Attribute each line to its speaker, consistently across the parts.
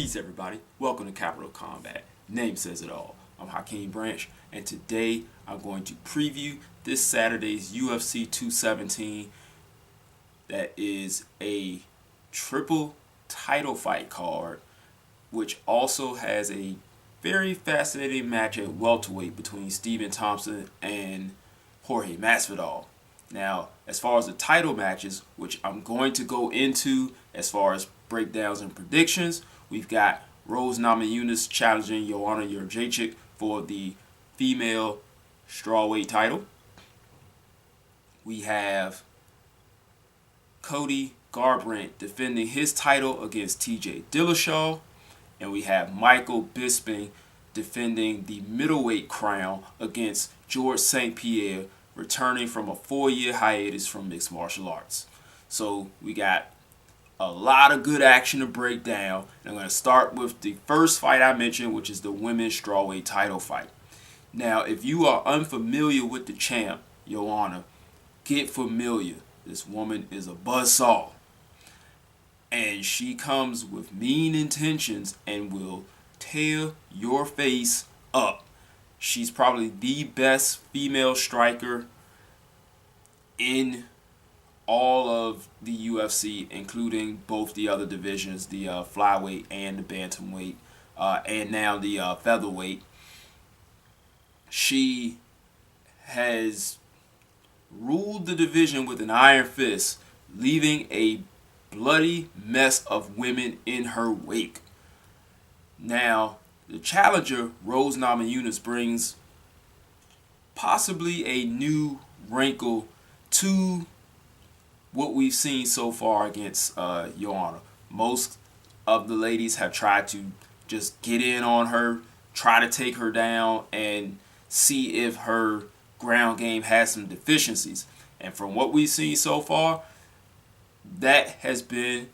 Speaker 1: Greetings everybody, welcome to Capital Combat. Name says it all. I'm Hakeem Branch, and today I'm going to preview this Saturday's UFC 217. That is a triple title fight card, which also has a very fascinating match at welterweight between Stephen Thompson and Jorge Masvidal. Now, as far as the title matches, which I'm going to go into as far as breakdowns and predictions, we've got Rose Namajunas challenging Joanna Jędrzejczyk for the female strawweight title. We have Cody Garbrandt defending his title against TJ Dillashaw. And we have Michael Bisping defending the middleweight crown against George St. Pierre, returning from a 4-year hiatus from mixed martial arts. So we got a lot of good action to break down. And I'm going to start with the first fight I mentioned, which is the women's strawweight title fight. Now, if you are unfamiliar with the champ, Joanna, get familiar. This woman is a buzzsaw. And she comes with mean intentions and will tear your face up. She's probably the best female striker in all of the UFC, including both the other divisions, the flyweight and the bantamweight, and now the featherweight. She has ruled the division with an iron fist, leaving a bloody mess of women in her wake. Now, the challenger, Rose Namajunas, brings possibly a new wrinkle to what we've seen so far against Joanna. Most of the ladies have tried to just get in on her, try to take her down, and see if her ground game has some deficiencies. And from what we've seen so far, that has been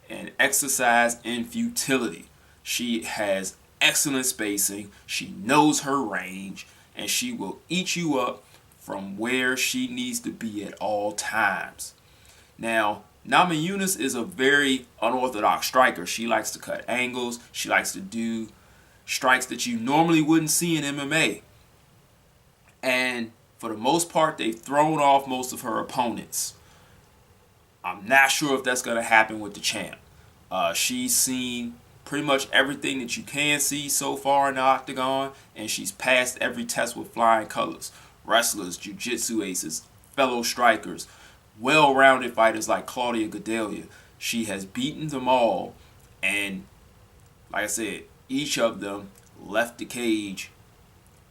Speaker 1: an exercise in futility. She has excellent spacing, she knows her range, and she will eat you up from where she needs to be at all times. Now, Namajunas is a very unorthodox striker. She likes to cut angles, she likes to do strikes that you normally wouldn't see in MMA. And for the most part, they've thrown off most of her opponents. I'm not sure if that's going to happen with the champ. She's seen pretty much everything that you can see so far in the octagon, and she's passed every test with flying colors. Wrestlers, jiu-jitsu aces, fellow strikers, well-rounded fighters like Claudia Gadelha. She has beaten them all, and like I said, each of them left the cage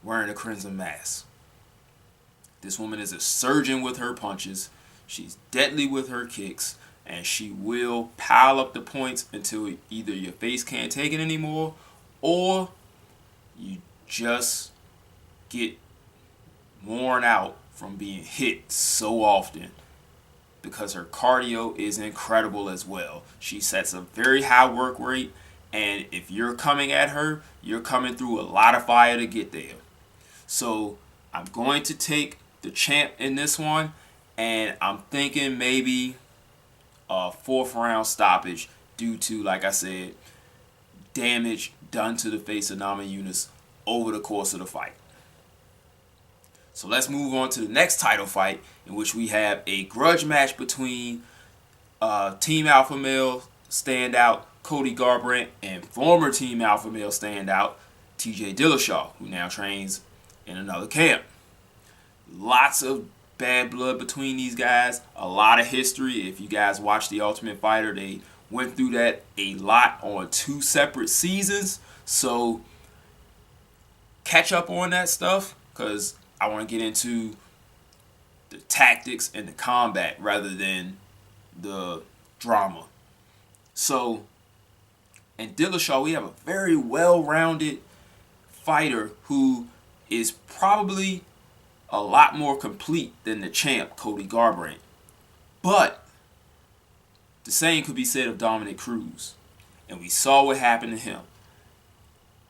Speaker 1: wearing a crimson mask. This woman is a surgeon with her punches. She's deadly with her kicks, and she will pile up the points until either your face can't take it anymore or you just get worn out from being hit so often, because her cardio is incredible as well. She sets a very high work rate, and if you're coming at her, you're coming through a lot of fire to get there. So I'm going to take the champ in this one, and I'm thinking maybe a 4th round stoppage due to, like I said, damage done to the face of Namajunas over the course of the fight. So let's move on to the next title fight, in which we have a grudge match between Team Alpha Male standout Cody Garbrandt and former Team Alpha Male standout TJ Dillashaw, who now trains in another camp. Lots of bad blood between these guys, a lot of history. If you guys watch The Ultimate Fighter, they went through that a lot on 2 separate seasons. So catch up on that stuff, because I want to get into the tactics and the combat rather than the drama. So, in Dillashaw, we have a very well-rounded fighter who is probably a lot more complete than the champ, Cody Garbrandt. But the same could be said of Dominic Cruz. And we saw what happened to him.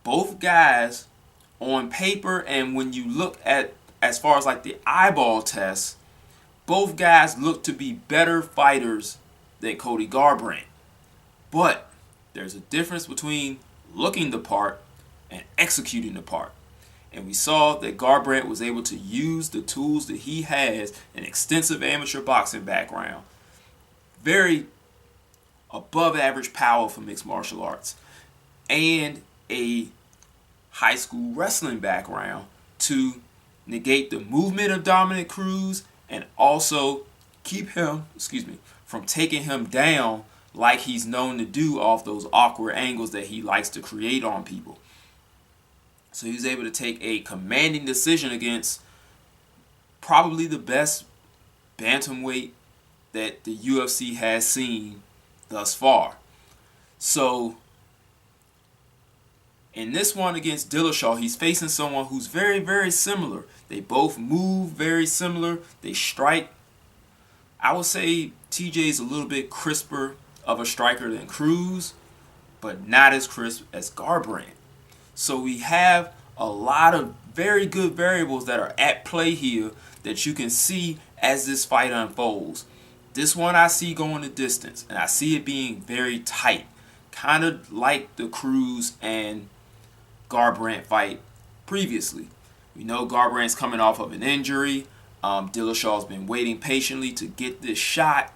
Speaker 1: Both guys, on paper, and when you look at as far as like the eyeball test, both guys look to be better fighters than Cody Garbrandt. But There's a difference between looking the part and executing the part. And we saw that Garbrandt was able to use the tools that he has, an extensive amateur boxing background, very above average power for mixed martial arts, and a high school wrestling background to negate the movement of Dominic Cruz and also keep him, from taking him down like he's known to do off those awkward angles that he likes to create on people. So he was able to take a commanding decision against probably the best bantamweight that the UFC has seen thus far. So in this one against Dillashaw, he's facing someone who's very, very similar. They both move very similar. They strike. I would say TJ's a little bit crisper of a striker than Cruz, but not as crisp as Garbrandt. So we have a lot of very good variables that are at play here that you can see as this fight unfolds. This one I see going the distance, and I see it being very tight, kind of like the Cruz and Garbrandt fight previously. We know Garbrandt's coming off of an injury. Dillashaw's been waiting patiently to get this shot,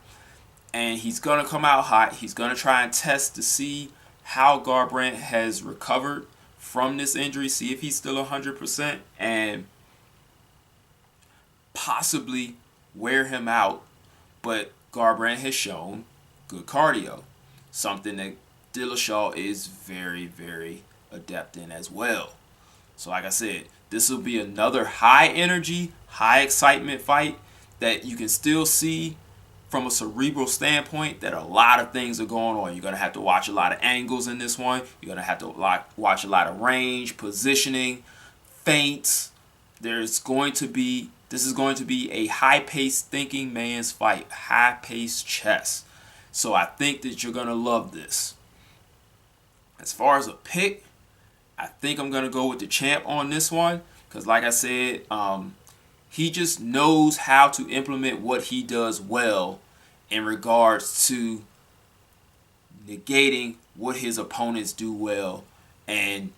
Speaker 1: and he's going to come out hot. He's going to try and test to see how Garbrandt has recovered from this injury, see if he's still 100%, and possibly wear him out. But Garbrandt has shown good cardio, something that Dillashaw is very, very adept in as well. So like I said, this will be another high energy, high excitement fight that you can still see from a cerebral standpoint that a lot of things are going on. You're going to have to watch a lot of angles in this one. You're going to have to watch a lot of range, positioning, feints. This is going to be a high-paced thinking man's fight, high-paced chess. So I think that you're going to love this. As far as a pick, I think I'm going to go with the champ on this one because like I said, he just knows how to implement what he does well in regards to negating what his opponents do well and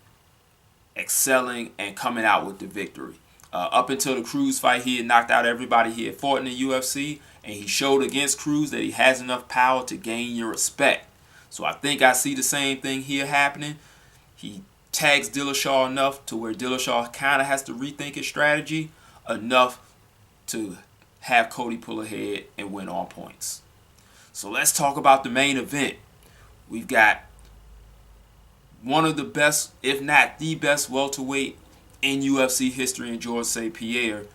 Speaker 1: excelling and coming out with the victory. Up until the Cruz fight, he had knocked out everybody he had fought in the UFC, and he showed against Cruz that he has enough power to gain your respect. So I think I see the same thing here happening. He tags Dillashaw enough to where Dillashaw kind of has to rethink his strategy enough to have Cody pull ahead and win on points. So let's talk about the main event. We've got one of the best, if not the best welterweight in UFC history in Georges St. Pierre,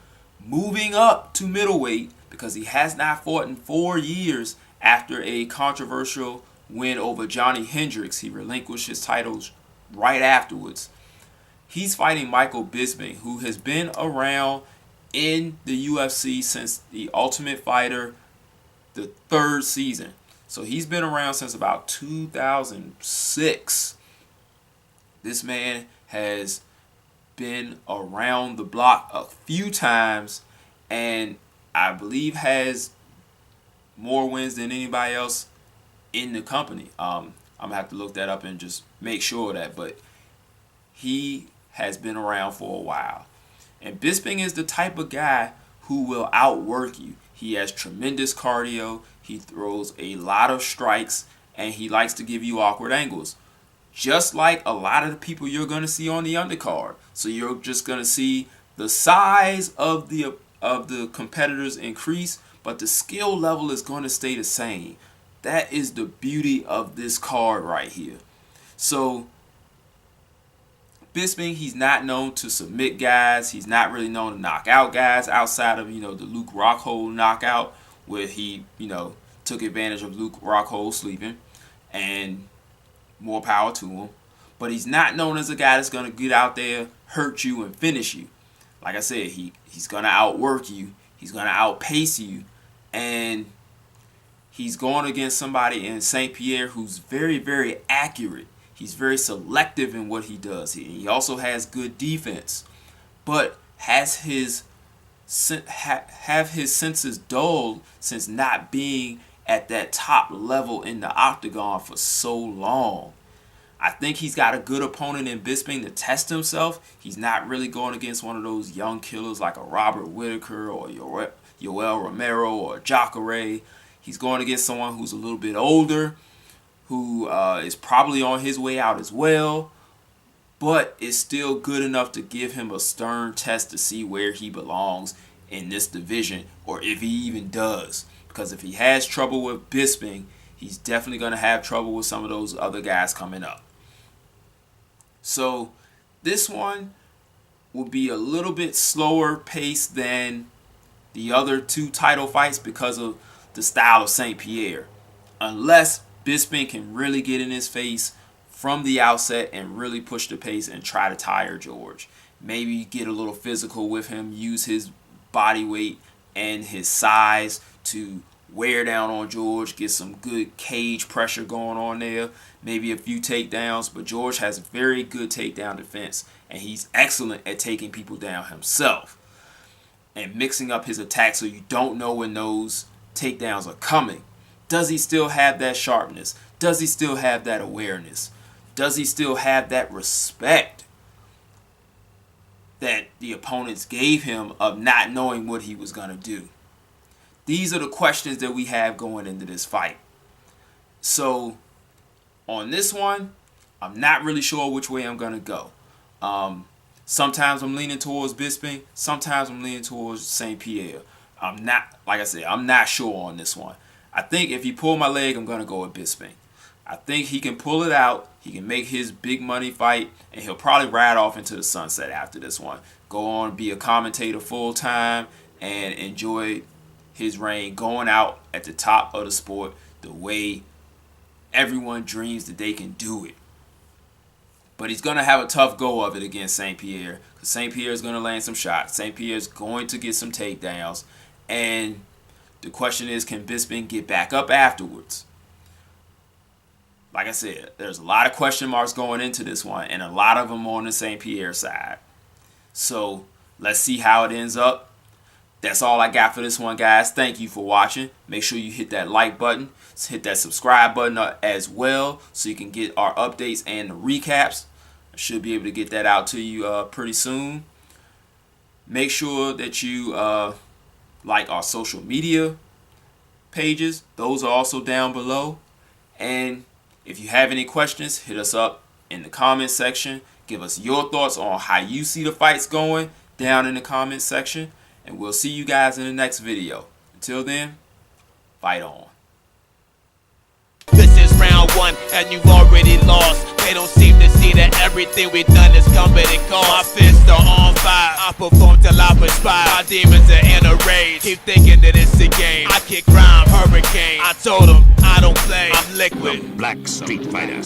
Speaker 1: moving up to middleweight because he has not fought in 4 years after a controversial win over Johnny Hendricks. He relinquished his titles right afterwards. He's fighting Michael Bisping, who has been around in the UFC since the Ultimate Fighter, the 3rd season. So he's been around since about 2006. This man has been around the block a few times and I believe has more wins than anybody else in the company. I'm going to have to look that up and just make sure of that. But he has been around for a while. And Bisping is the type of guy who will outwork you. He has tremendous cardio. He throws a lot of strikes. And he likes to give you awkward angles. Just like a lot of the people you're going to see on the undercard. So you're just going to see the size of the competitors increase. But the skill level is going to stay the same. That is the beauty of this card right here. So Bisping, he's not known to submit guys. He's not really known to knock out guys outside of, the Luke Rockhold knockout where he, took advantage of Luke Rockhold sleeping, and more power to him. But he's not known as a guy that's going to get out there, hurt you, and finish you. Like I said, he's going to outwork you. He's going to outpace you. And he's going against somebody in St. Pierre who's very, very accurate. He's very selective in what he does. He also has good defense, but has his senses dulled since not being at that top level in the octagon for so long. I think he's got a good opponent in Bisping to test himself. He's not really going against one of those young killers like a Robert Whittaker or Yoel Romero or Jacare. He's going against someone who's a little bit older, who is probably on his way out as well, but is still good enough to give him a stern test to see where he belongs in this division, or if he even does. Because if he has trouble with Bisping, he's definitely going to have trouble with some of those other guys coming up. So this one will be a little bit slower paced than the other two title fights because of the style of St. Pierre. Unless Bisping can really get in his face from the outset and really push the pace and try to tire George. Maybe get a little physical with him, use his body weight and his size to wear down on George, get some good cage pressure going on there, maybe a few takedowns, but George has very good takedown defense, and he's excellent at taking people down himself and mixing up his attacks so you don't know when those takedowns are coming. Does he still have that sharpness? Does he still have that awareness? Does he still have that respect that the opponents gave him of not knowing what he was going to do? These are the questions that we have going into this fight. So on this one, I'm not really sure which way I'm going to go. Sometimes I'm leaning towards Bisping. Sometimes I'm leaning towards St. Pierre. I'm not sure on this one. I think if he pull my leg, I'm going to go with Bisping. I think he can pull it out. He can make his big money fight, and he'll probably ride off into the sunset after this one. Go on, be a commentator full time, and enjoy his reign going out at the top of the sport the way everyone dreams that they can do it. But he's going to have a tough go of it against St. Pierre, because St. Pierre is going to land some shots. St. Pierre is going to get some takedowns. And the question is, can Bisping get back up afterwards? Like I said, there's a lot of question marks going into this one, and a lot of them on the St. Pierre side. So let's see how it ends up. That's all I got for this one, guys. Thank you for watching. Make sure you hit that like button. Hit that subscribe button as well so you can get our updates and the recaps. I should be able to get that out to you pretty soon. Make sure that you like our social media pages. Those are also down below. And if you have any questions, hit us up in the comment section. Give us your thoughts on how you see the fights going down in the comment section. And we'll see you guys in the next video. Until then, fight on.
Speaker 2: This is round one, and you've already lost. They don't seem to see that everything we've done is coming and cost. My fists are on fire. I perform till I perspire. My demons are in a rage. Keep thinking that it's a game. I kick rhyme, hurricane. I told them I don't play. I'm liquid.
Speaker 3: Black Street Fighter.